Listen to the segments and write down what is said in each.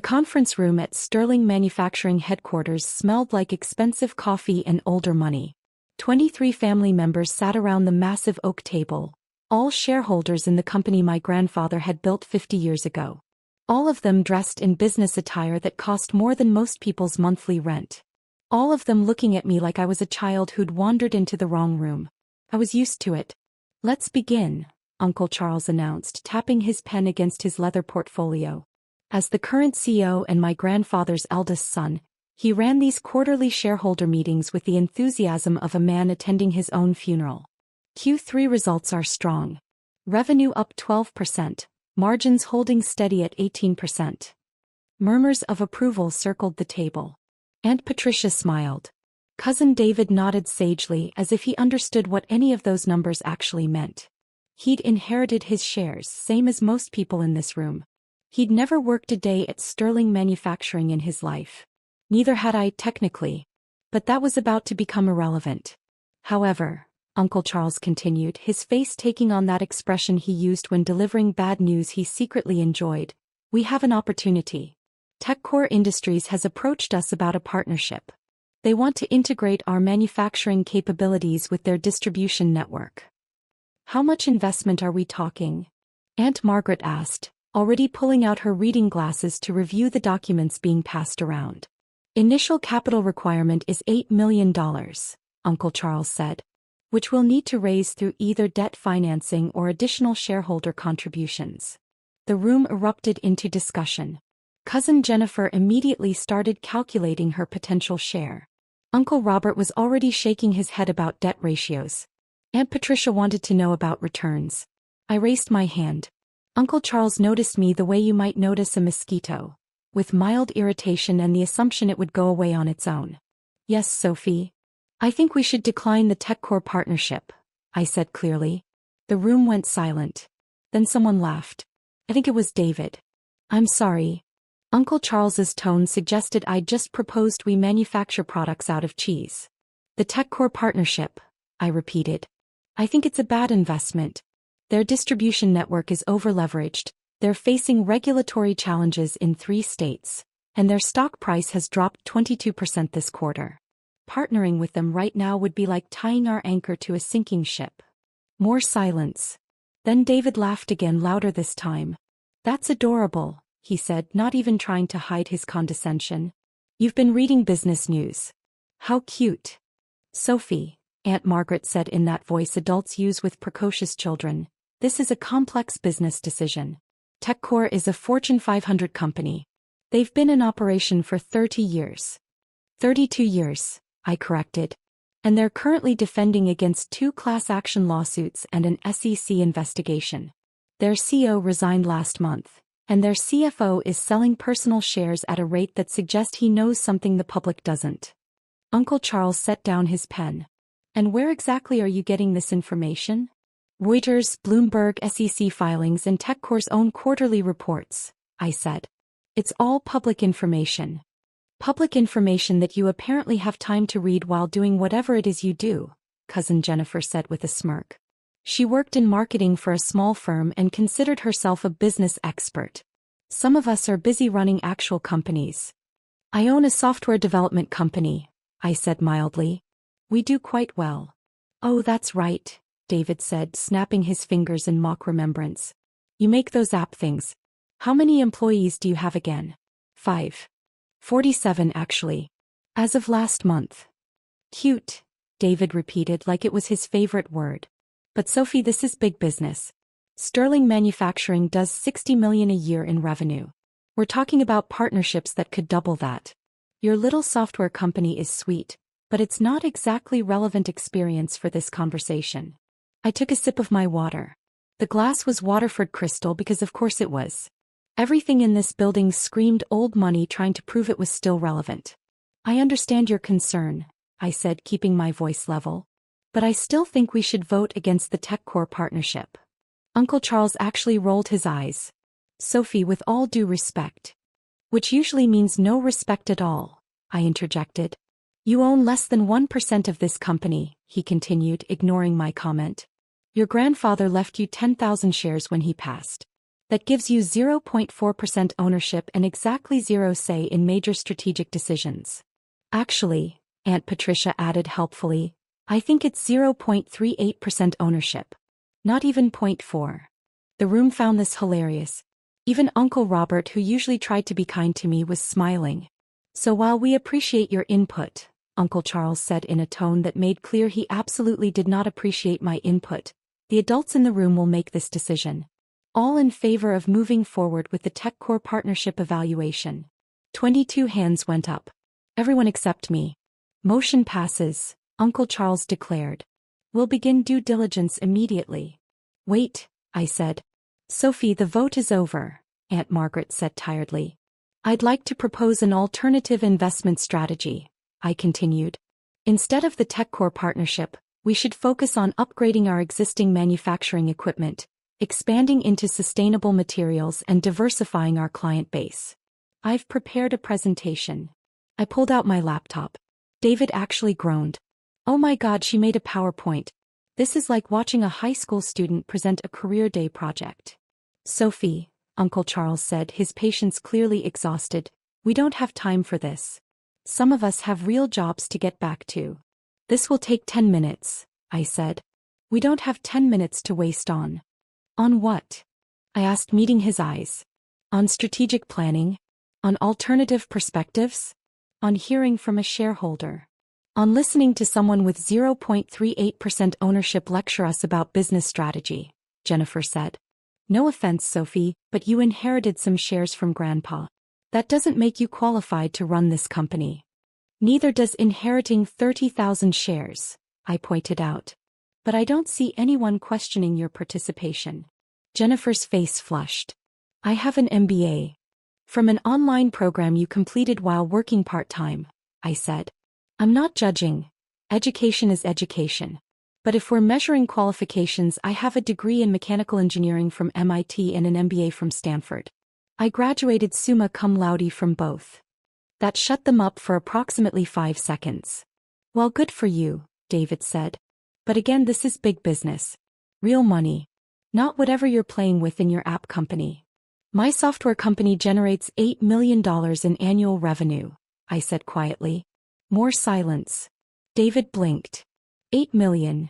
conference room at Sterling Manufacturing headquarters smelled like expensive coffee and older money. 23 family members sat around the massive oak table, all shareholders in the company my grandfather had built 50 years ago. All of them dressed in business attire that cost more than most people's monthly rent. All of them looking at me like I was a child who'd wandered into the wrong room. I was used to it. "Let's begin," Uncle Charles announced, tapping his pen against his leather portfolio. As the current CEO and my grandfather's eldest son, he ran these quarterly shareholder meetings with the enthusiasm of a man attending his own funeral. Q3 results are strong. Revenue up 12%, margins holding steady at 18%. Murmurs of approval circled the table. Aunt Patricia smiled. Cousin David nodded sagely as if he understood what any of those numbers actually meant. He'd inherited his shares, same as most people in this room. He'd never worked a day at Sterling Manufacturing in his life. Neither had I, technically. But that was about to become irrelevant. However, Uncle Charles continued, his face taking on that expression he used when delivering bad news he secretly enjoyed, "We have an opportunity. TechCore Industries has approached us about a partnership. They want to integrate our manufacturing capabilities with their distribution network." "How much investment are we talking?" Aunt Margaret asked, already pulling out her reading glasses to review the documents being passed around. "Initial capital requirement is $8 million, Uncle Charles said, which we'll need to raise through either debt financing or additional shareholder contributions." The room erupted into discussion. Cousin Jennifer immediately started calculating her potential share. Uncle Robert was already shaking his head about debt ratios. Aunt Patricia wanted to know about returns. I raised my hand. Uncle Charles noticed me the way you might notice a mosquito, with mild irritation and the assumption it would go away on its own. "Yes, Sophie. I think we should decline the TechCore partnership," I said clearly. The room went silent. Then someone laughed. I think it was David. "I'm sorry." Uncle Charles's tone suggested I'd just proposed we manufacture products out of cheese. "The TechCore partnership," I repeated. "I think it's a bad investment. Their distribution network is overleveraged, they're facing regulatory challenges in 3 states, and their stock price has dropped 22% this quarter. Partnering with them right now would be like tying our anchor to a sinking ship." More silence. Then David laughed again, louder this time. "That's adorable," he said, not even trying to hide his condescension. "You've been reading business news. How cute." "Sophie," Aunt Margaret said in that voice adults use with precocious children, "this is a complex business decision. TechCore is a Fortune 500 company. They've been in operation for 30 years. 32 years, I corrected. And they're currently defending against 2 class action lawsuits and an SEC investigation. Their CEO resigned last month, and their CFO is selling personal shares at a rate that suggests he knows something the public doesn't." Uncle Charles set down his pen. "And where exactly are you getting this information?" "Reuters, Bloomberg, SEC filings, and TechCore's own quarterly reports," I said. "It's all public information. Public information that you apparently have time to read while doing whatever it is you do," Cousin Jennifer said with a smirk. She worked in marketing for a small firm and considered herself a business expert. "Some of us are busy running actual companies." "I own a software development company," I said mildly. "We do quite well." "Oh, that's right," David said, snapping his fingers in mock remembrance. "You make those app things. How many employees do you have again?" 5. 47 actually. As of last month." "Cute," David repeated like it was his favorite word. "But Sophie, this is big business. Sterling Manufacturing does $60 million a year in revenue. We're talking about partnerships that could double that. Your little software company is sweet, but it's not exactly relevant experience for this conversation." I took a sip of my water. The glass was Waterford crystal because of course it was. Everything in this building screamed old money, trying to prove it was still relevant. "I understand your concern," I said, keeping my voice level. "But I still think we should vote against the TechCore partnership." Uncle Charles actually rolled his eyes. "Sophie, with all due respect." "Which usually means no respect at all," I interjected. "You own less than 1% of this company," he continued, ignoring my comment. "Your grandfather left you 10,000 shares when he passed. That gives you 0.4% ownership and exactly zero say in major strategic decisions. Actually, Aunt Patricia added helpfully, I think it's 0.38% ownership. Not even 0.4. The room found this hilarious. Even Uncle Robert, who usually tried to be kind to me, was smiling. So while we appreciate your input, Uncle Charles said in a tone that made clear he absolutely did not appreciate my input, the adults in the room will make this decision. All in favor of moving forward with the TechCore partnership evaluation. 22 hands went up. Everyone except me. Motion passes, Uncle Charles declared. We'll begin due diligence immediately. Wait, I said. Sophie, the vote is over, Aunt Margaret said tiredly. I'd like to propose an alternative investment strategy, I continued. Instead of the TechCore partnership, we should focus on upgrading our existing manufacturing equipment, expanding into sustainable materials and diversifying our client base. I've prepared a presentation. I pulled out my laptop. David actually groaned. Oh my God, she made a PowerPoint. This is like watching a high school student present a career day project. Sophie, Uncle Charles said, his patience clearly exhausted, we don't have time for this. Some of us have real jobs to get back to. This will take 10 minutes, I said. We don't have 10 minutes to waste on. On what? I asked, meeting his eyes. On strategic planning? On alternative perspectives? On hearing from a shareholder? On listening to someone with 0.38% ownership lecture us about business strategy, Jennifer said. No offense, Sophie, but you inherited some shares from Grandpa. That doesn't make you qualified to run this company. Neither does inheriting 30,000 shares, I pointed out. But I don't see anyone questioning your participation. Jennifer's face flushed. I have an MBA. From an online program you completed while working part-time, I said. I'm not judging. Education is education. But if we're measuring qualifications, I have a degree in mechanical engineering from MIT and an MBA from Stanford. I graduated summa cum laude from both. That shut them up for approximately 5 seconds. Well, good for you, David said. But again, this is big business. Real money. Not whatever you're playing with in your app company. My software company generates $8 million in annual revenue, I said quietly. More silence. David blinked. 8 million.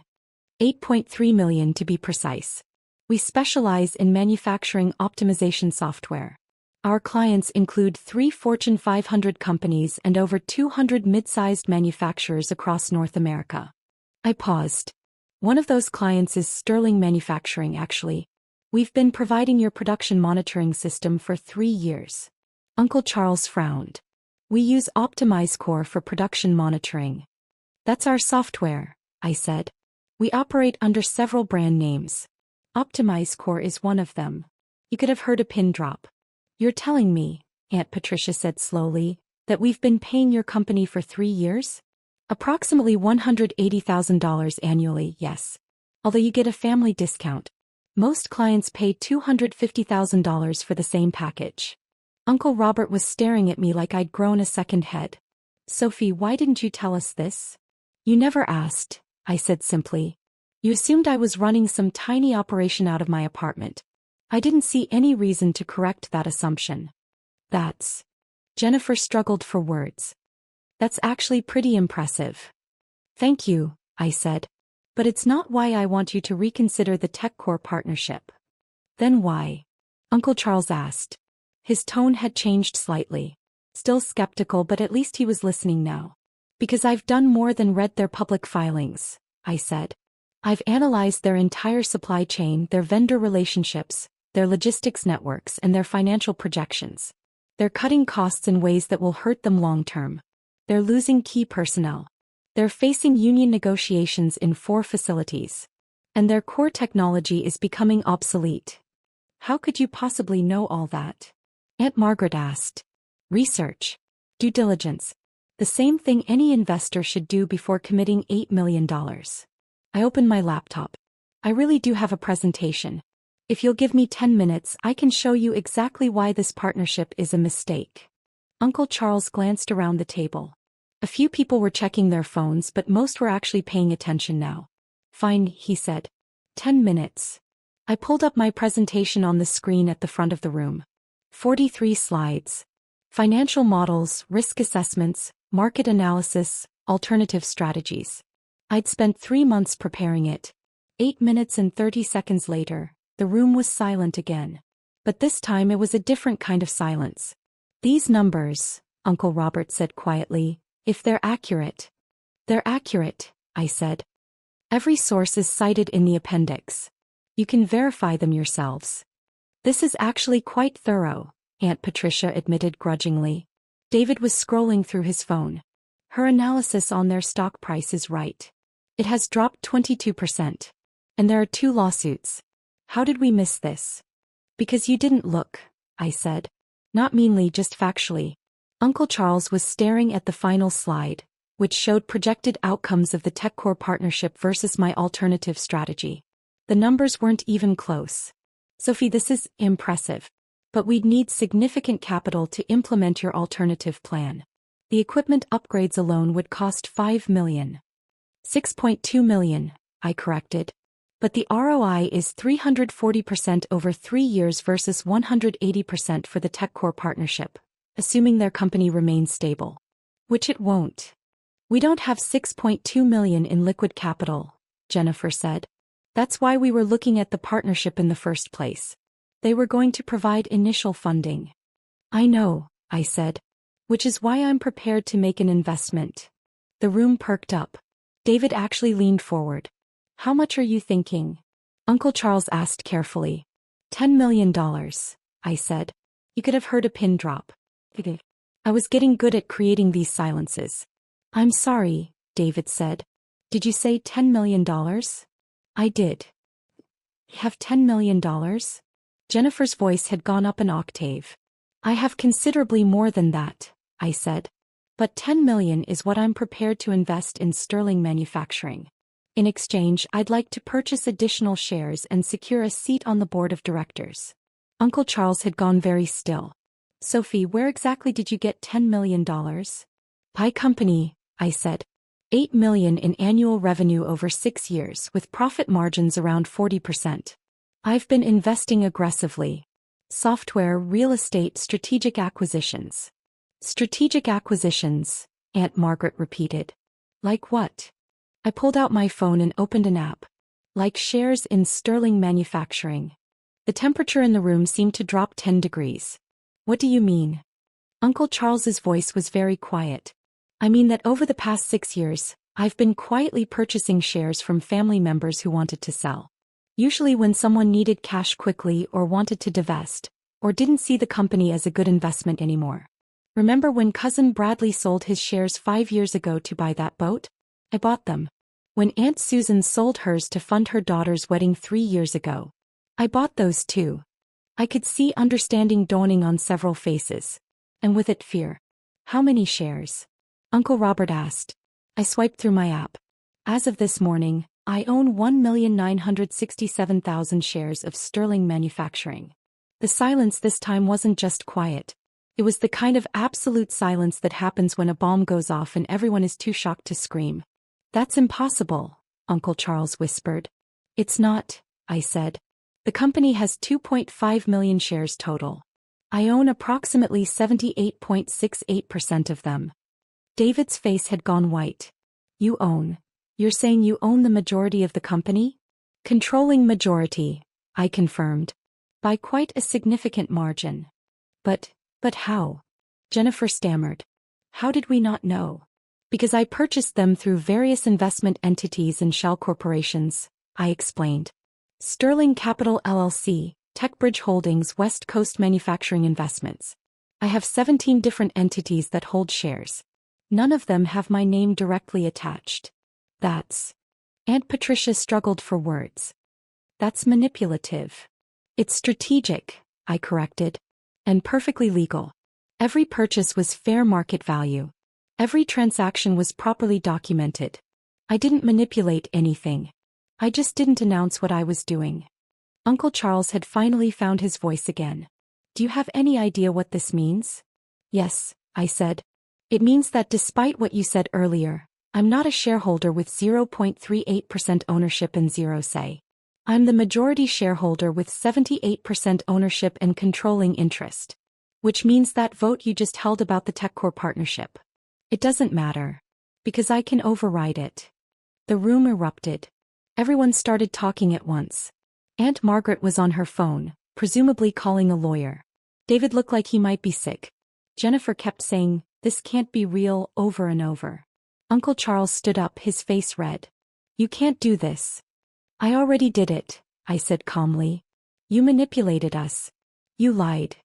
8.3 million to be precise. We specialize in manufacturing optimization software. Our clients include 3 Fortune 500 companies and over 200 mid-sized manufacturers across North America. I paused. One of those clients is Sterling Manufacturing, actually. We've been providing your production monitoring system for 3 years. Uncle Charles frowned. We use OptimizeCore for production monitoring. That's our software, I said. We operate under several brand names. OptimizeCore is one of them. You could have heard a pin drop. You're telling me, Aunt Patricia said slowly, that we've been paying your company for 3 years? Approximately $180,000 annually, yes. Although you get a family discount. Most clients pay $250,000 for the same package. Uncle Robert was staring at me like I'd grown a second head. Sophie, why didn't you tell us this? You never asked, I said simply. You assumed I was running some tiny operation out of my apartment. I didn't see any reason to correct that assumption. That's... Jennifer struggled for words. That's actually pretty impressive. Thank you, I said. But it's not why I want you to reconsider the TechCore partnership. Then why? Uncle Charles asked. His tone had changed slightly. Still skeptical, but at least he was listening now. Because I've done more than read their public filings, I said. I've analyzed their entire supply chain, their vendor relationships, their logistics networks, and their financial projections. They're cutting costs in ways that will hurt them long-term. They're losing key personnel. They're facing union negotiations in 4 facilities. And their core technology is becoming obsolete. How could you possibly know all that? Aunt Margaret asked. Research. Due diligence. The same thing any investor should do before committing $8 million. I opened my laptop. I really do have a presentation. If you'll give me 10 minutes, I can show you exactly why this partnership is a mistake. Uncle Charles glanced around the table. A few people were checking their phones, but most were actually paying attention now. Fine, he said. 10 minutes. I pulled up my presentation on the screen at the front of the room. 43 slides. Financial models, risk assessments, market analysis, alternative strategies. I'd spent 3 months preparing it. 8 minutes and 30 seconds later, the room was silent again. But this time it was a different kind of silence. These numbers, Uncle Robert said quietly, if they're accurate. They're accurate, I said. Every source is cited in the appendix. You can verify them yourselves. This is actually quite thorough, Aunt Patricia admitted grudgingly. David was scrolling through his phone. Her analysis on their stock price is right. It has dropped 22%. And there are 2 lawsuits. How did we miss this? Because you didn't look, I said. Not meanly, just factually. Uncle Charles was staring at the final slide, which showed projected outcomes of the TechCore partnership versus my alternative strategy. The numbers weren't even close. Sophie, this is impressive. But we'd need significant capital to implement your alternative plan. The equipment upgrades alone would cost $5 million. $6.2 million, I corrected. But the ROI is 340% over 3 years versus 180% for the TechCore partnership, assuming their company remains stable. Which it won't. We don't have $6.2 million in liquid capital, Jennifer said. That's why we were looking at the partnership in the first place. They were going to provide initial funding. I know, I said. Which is why I'm prepared to make an investment. The room perked up. David actually leaned forward. How much are you thinking? Uncle Charles asked carefully. $10 million, I said. You could have heard a pin drop. I was getting good at creating these silences. I'm sorry, David said. Did you say $10 million? I did. You have $10 million? Jennifer's voice had gone up an octave. I have considerably more than that, I said. But $10 million is what I'm prepared to invest in Sterling Manufacturing. In exchange, I'd like to purchase additional shares and secure a seat on the board of directors. Uncle Charles had gone very still. Sophie, where exactly did you get $10 million? Pie company, I said. $8 million in annual revenue over 6 years with profit margins around 40%. I've been investing aggressively. Software, real estate, strategic acquisitions. Strategic acquisitions, Aunt Margaret repeated. Like what? I pulled out my phone and opened an app. Like shares in Sterling Manufacturing. The temperature in the room seemed to drop 10 degrees. What do you mean? Uncle Charles's voice was very quiet. I mean that over the past 6 years, I've been quietly purchasing shares from family members who wanted to sell. Usually when someone needed cash quickly or wanted to divest, or didn't see the company as a good investment anymore. Remember when Cousin Bradley sold his shares 5 years ago to buy that boat? I bought them. When Aunt Susan sold hers to fund her daughter's wedding 3 years ago. I bought those too. I could see understanding dawning on several faces. And with it fear. How many shares? Uncle Robert asked. I swiped through my app. As of this morning, I own 1,967,000 shares of Sterling Manufacturing. The silence this time wasn't just quiet. It was the kind of absolute silence that happens when a bomb goes off and everyone is too shocked to scream. That's impossible, Uncle Charles whispered. It's not, I said. The company has 2.5 million shares total. I own approximately 78.68% of them. David's face had gone white. You own. You're saying you own the majority of the company? Controlling majority, I confirmed. By quite a significant margin. But how? Jennifer stammered. How did we not know? Because I purchased them through various investment entities and shell corporations, I explained. Sterling Capital LLC, TechBridge Holdings, West Coast Manufacturing Investments. I have 17 different entities that hold shares. None of them have my name directly attached. That's... Aunt Patricia struggled for words. That's manipulative. It's strategic, I corrected. And perfectly legal. Every purchase was fair market value. Every transaction was properly documented. I didn't manipulate anything. I just didn't announce what I was doing. Uncle Charles had finally found his voice again. Do you have any idea what this means? Yes, I said. It means that despite what you said earlier, I'm not a shareholder with 0.38% ownership and zero say. I'm the majority shareholder with 78% ownership and controlling interest. Which means that vote you just held about the TechCore partnership. It doesn't matter. Because I can override it. The room erupted. Everyone started talking at once. Aunt Margaret was on her phone, presumably calling a lawyer. David looked like he might be sick. Jennifer kept saying, "This can't be real," over and over. Uncle Charles stood up, his face red. "You can't do this." "I already did it," I said calmly. "You manipulated us. You lied."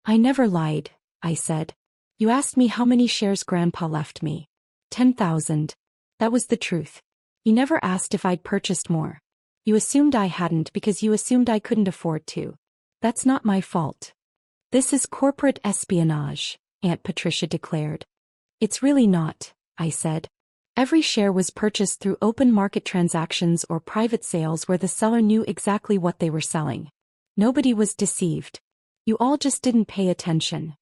"I never lied," I said. "You asked me how many shares Grandpa left me. 10,000. That was the truth. You never asked if I'd purchased more. You assumed I hadn't because you assumed I couldn't afford to. That's not my fault." "This is corporate espionage," Aunt Patricia declared. "It's really not," I said. "Every share was purchased through open market transactions or private sales where the seller knew exactly what they were selling. Nobody was deceived. You all just didn't pay attention."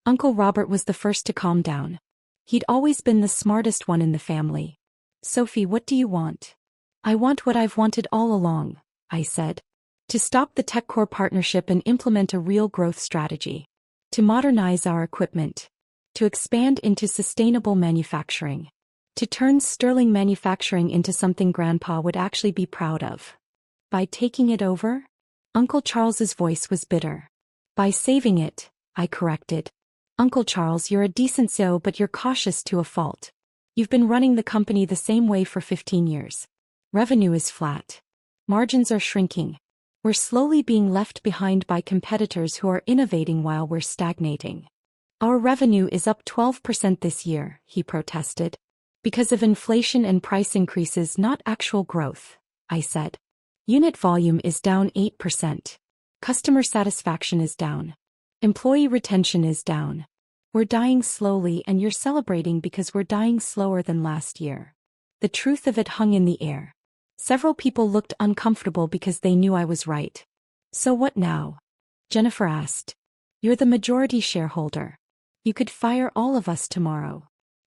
Uncle Robert was the first to calm down. He'd always been the smartest one in the family. "Sophie, what do you want?" "I want what I've wanted all along," I said. "To stop the TechCore partnership and implement a real growth strategy. To modernize our equipment. To expand into sustainable manufacturing. To turn Sterling manufacturing into something Grandpa would actually be proud of." "By taking it over?" Uncle Charles's voice was bitter. "By saving it," I corrected. "Uncle Charles, you're a decent CEO, but you're cautious to a fault. You've been running the company the same way for 15 years. Revenue is flat. Margins are shrinking. We're slowly being left behind by competitors who are innovating while we're stagnating. Our revenue is up 12% this year," he protested. "Because of inflation and price increases, not actual growth," I said. "Unit volume is down 8%. Customer satisfaction is down. Employee retention is down. We're dying slowly, and you're celebrating because we're dying slower than last year." The truth of it hung in the air. Several people looked uncomfortable because they knew I was right. "So what now?" Jennifer asked. "You're the majority shareholder. You could fire all of us tomorrow."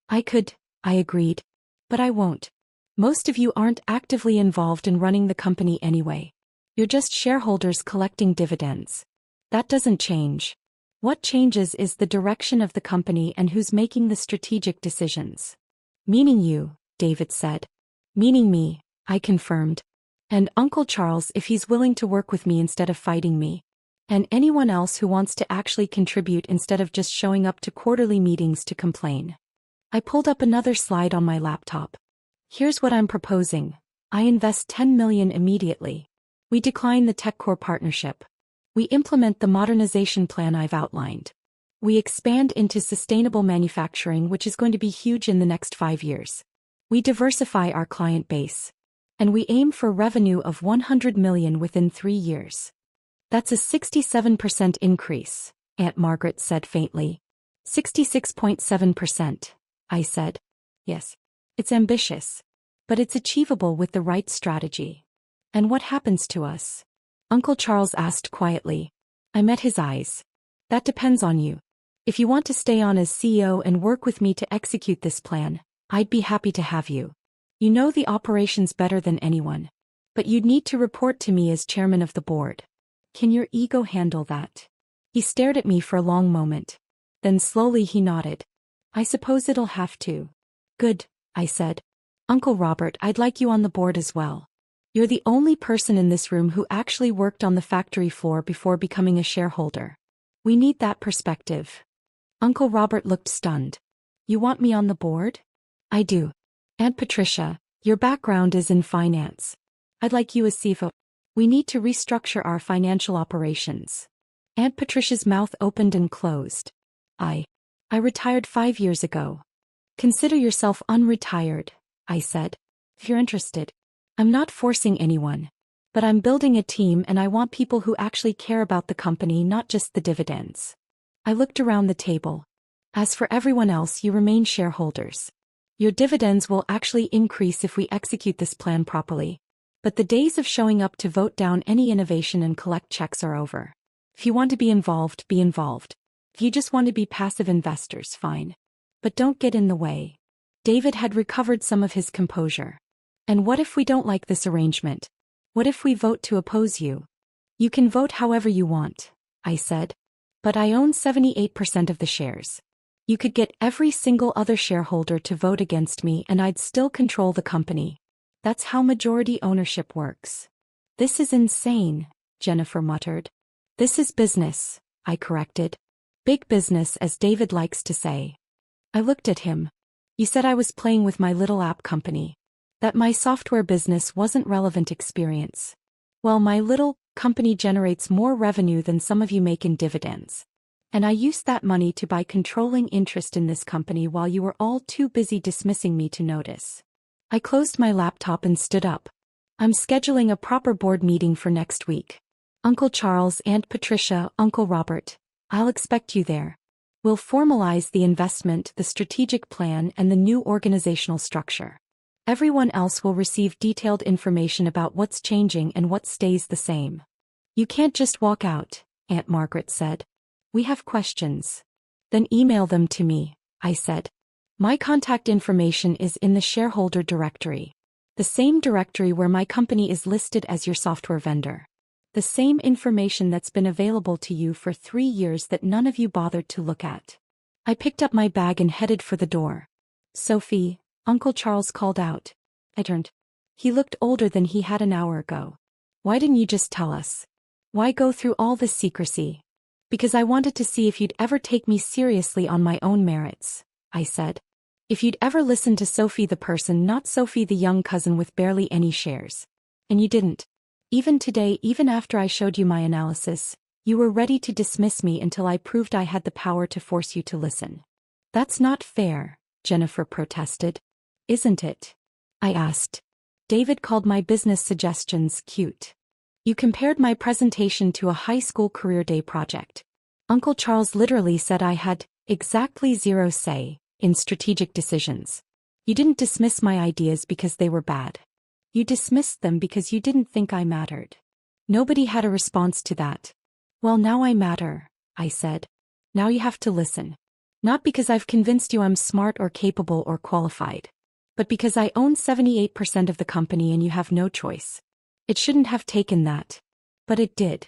"I could," I agreed. "But I won't. Most of you aren't actively involved in running the company anyway. You're just shareholders collecting dividends. That doesn't change. What changes is the direction of the company and who's making the strategic decisions." "Meaning you," David said. "Meaning me," I confirmed. "And Uncle Charles, if he's willing to work with me instead of fighting me. And anyone else who wants to actually contribute instead of just showing up to quarterly meetings to complain." I pulled up another slide on my laptop. "Here's what I'm proposing. I invest $10 million immediately. We decline the TechCore partnership. We implement the modernization plan I've outlined. We expand into sustainable manufacturing, which is going to be huge in the next 5 years. We diversify our client base. And we aim for revenue of $100 million within 3 years." "That's a 67% increase," Aunt Margaret said faintly. 66.7%, I said. "Yes. It's ambitious. But it's achievable with the right strategy." "And what happens to us?" Uncle Charles asked quietly. I met his eyes. "That depends on you. If you want to stay on as CEO and work with me to execute this plan, I'd be happy to have you. You know the operations better than anyone. But you'd need to report to me as chairman of the board. Can your ego handle that?" He stared at me for a long moment. Then slowly he nodded. "I suppose it'll have to." "Good," I said. "Uncle Robert, I'd like you on the board as well. You're the only person in this room who actually worked on the factory floor before becoming a shareholder. We need that perspective." Uncle Robert looked stunned. "You want me on the board?" "I do. Aunt Patricia, your background is in finance. I'd like you as CFO. We need to restructure our financial operations." Aunt Patricia's mouth opened and closed. I retired 5 years ago." "Consider yourself unretired," I said. "If you're interested. I'm not forcing anyone. But I'm building a team, and I want people who actually care about the company, not just the dividends." I looked around the table. "As for everyone else, you remain shareholders. Your dividends will actually increase if we execute this plan properly. But the days of showing up to vote down any innovation and collect checks are over. If you want to be involved, be involved. If you just want to be passive investors, fine. But don't get in the way." David had recovered some of his composure. "And what if we don't like this arrangement? What if we vote to oppose you? You can vote however you want, I said. But I own 78% of the shares. You could get every single other shareholder to vote against me and I'd still control the company. That's how majority ownership works. This is insane, Jennifer muttered. This is business, I corrected. Big business, as David likes to say. I looked at him. You said I was playing with my little app company. That my software business wasn't relevant experience. Well, my little company generates more revenue than some of you make in dividends. And I used that money to buy controlling interest in this company while you were all too busy dismissing me to notice. I closed my laptop and stood up. I'm scheduling a proper board meeting for next week. Uncle Charles, Aunt Patricia, Uncle Robert. I'll expect you there. We'll formalize the investment, the strategic plan, and the new organizational structure. Everyone else will receive detailed information about what's changing and what stays the same. You can't just walk out, Aunt Margaret said. We have questions. Then email them to me, I said. My contact information is in the shareholder directory. The same directory where my company is listed as your software vendor. The same information that's been available to you for 3 years that none of you bothered to look at. I picked up my bag and headed for the door. Sophie, Uncle Charles called out. I turned. He looked older than he had an hour ago. Why didn't you just tell us? Why go through all this secrecy? Because I wanted to see if you'd ever take me seriously on my own merits, I said. If you'd ever listen to Sophie the person, not Sophie the young cousin with barely any shares. And you didn't. Even today, even after I showed you my analysis, you were ready to dismiss me until I proved I had the power to force you to listen. That's not fair, Jennifer protested. Isn't it? I asked. David called my business suggestions cute. You compared my presentation to a high school career day project. Uncle Charles literally said I had exactly zero say in strategic decisions. You didn't dismiss my ideas because they were bad. You dismissed them because you didn't think I mattered. Nobody had a response to that. Well, now I matter, I said. Now you have to listen. Not because I've convinced you I'm smart or capable or qualified. But because I own 78% of the company and you have no choice. It shouldn't have taken that. But it did.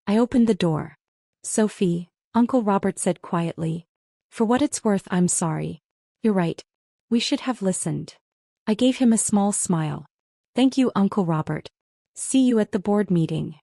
I opened the door. Sophie, Uncle Robert said quietly. For what it's worth, I'm sorry. You're right. We should have listened. I gave him a small smile. Thank you, Uncle Robert. See you at the board meeting.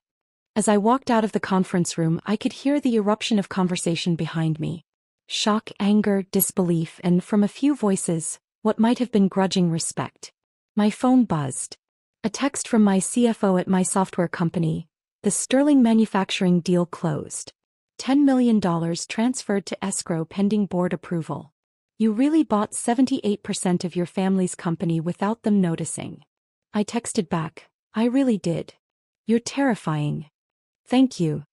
As I walked out of the conference room, I could hear the eruption of conversation behind me. Shock, anger, disbelief, and from a few voices, what might have been grudging respect. My phone buzzed. A text from my CFO at my software company. The Sterling manufacturing deal closed. $10 million transferred to escrow pending board approval. You really bought 78% of your family's company without them noticing. I texted back, I really did. You're terrifying. Thank you.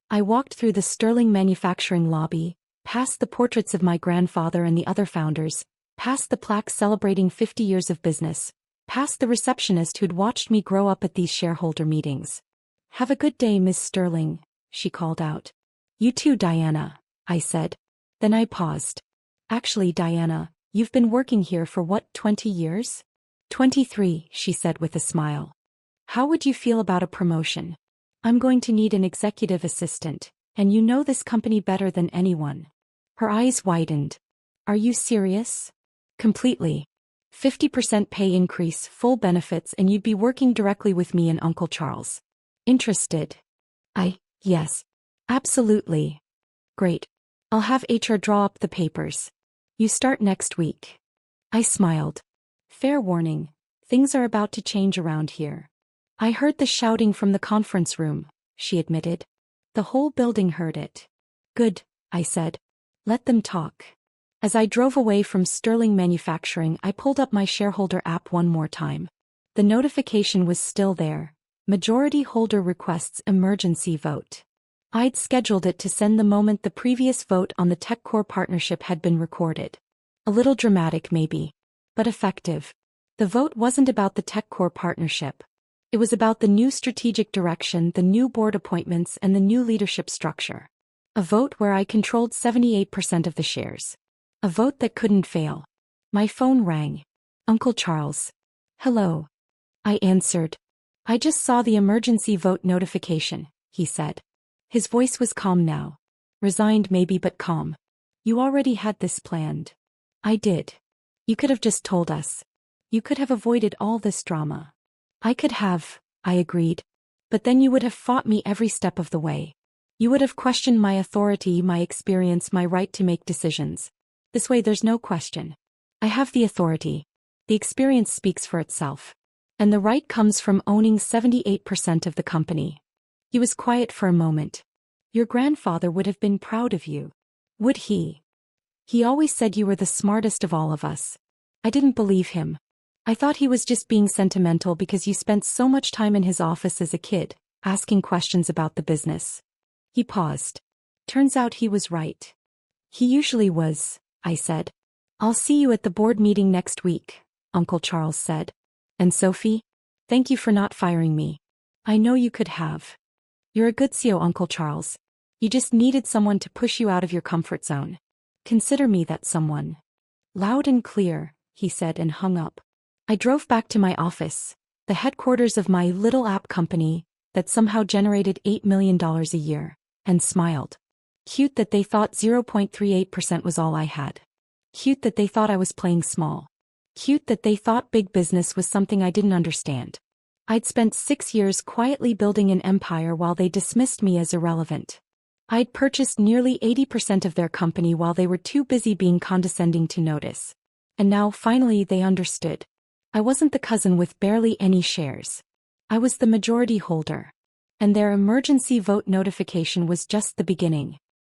I walked through the Sterling manufacturing lobby, past the portraits of my grandfather and the other founders, past the plaque celebrating 50 years of business, past the receptionist who'd watched me grow up at these shareholder meetings. Have a good day, Miss Sterling, she called out. You too, Diana, I said. Then I paused. Actually, Diana, you've been working here for what, 20 years? 23, she said with a smile. How would you feel about a promotion? I'm going to need an executive assistant, and you know this company better than anyone. Her eyes widened. Are you serious? Completely. 50% pay increase, full benefits, and you'd be working directly with me and Uncle Charles. Interested? Yes. Absolutely. Great. I'll have HR draw up the papers. You start next week. I smiled. Fair warning, things are about to change around here. I heard the shouting from the conference room, she admitted. The whole building heard it. Good, I said. Let them talk. As I drove away from Sterling Manufacturing, I pulled up my shareholder app one more time. The notification was still there. Majority holder requests emergency vote. I'd scheduled it to send the moment the previous vote on the TechCore partnership had been recorded. A little dramatic maybe, but effective. The vote wasn't about the TechCore partnership. It was about the new strategic direction, the new board appointments, and the new leadership structure. A vote where I controlled 78% of the shares. A vote that couldn't fail. My phone rang. Uncle Charles. Hello. I answered. I just saw the emergency vote notification, he said. His voice was calm now. Resigned maybe, but calm. You already had this planned. I did. You could have just told us. You could have avoided all this drama. I could have, I agreed. But then you would have fought me every step of the way. You would have questioned my authority, my experience, my right to make decisions. This way there's no question. I have the authority. The experience speaks for itself. And the right comes from owning 78% of the company. He was quiet for a moment. Your grandfather would have been proud of you. Would he? He always said you were the smartest of all of us. I didn't believe him. I thought he was just being sentimental because you spent so much time in his office as a kid, asking questions about the business. He paused. Turns out he was right. He usually was, I said. I'll see you at the board meeting next week, Uncle Charles said. And Sophie? Thank you for not firing me. I know you could have. You're a good CEO, Uncle Charles. You just needed someone to push you out of your comfort zone. Consider me that someone. Loud and clear, he said and hung up. I drove back to my office, the headquarters of my little app company that somehow generated $8 million a year, and smiled. Cute that they thought 0.38% was all I had. Cute that they thought I was playing small. Cute that they thought big business was something I didn't understand. I'd spent 6 years quietly building an empire while they dismissed me as irrelevant. I'd purchased nearly 80% of their company while they were too busy being condescending to notice. And now, finally, they understood. I wasn't the cousin with barely any shares. I was the majority holder. And their emergency vote notification was just the beginning.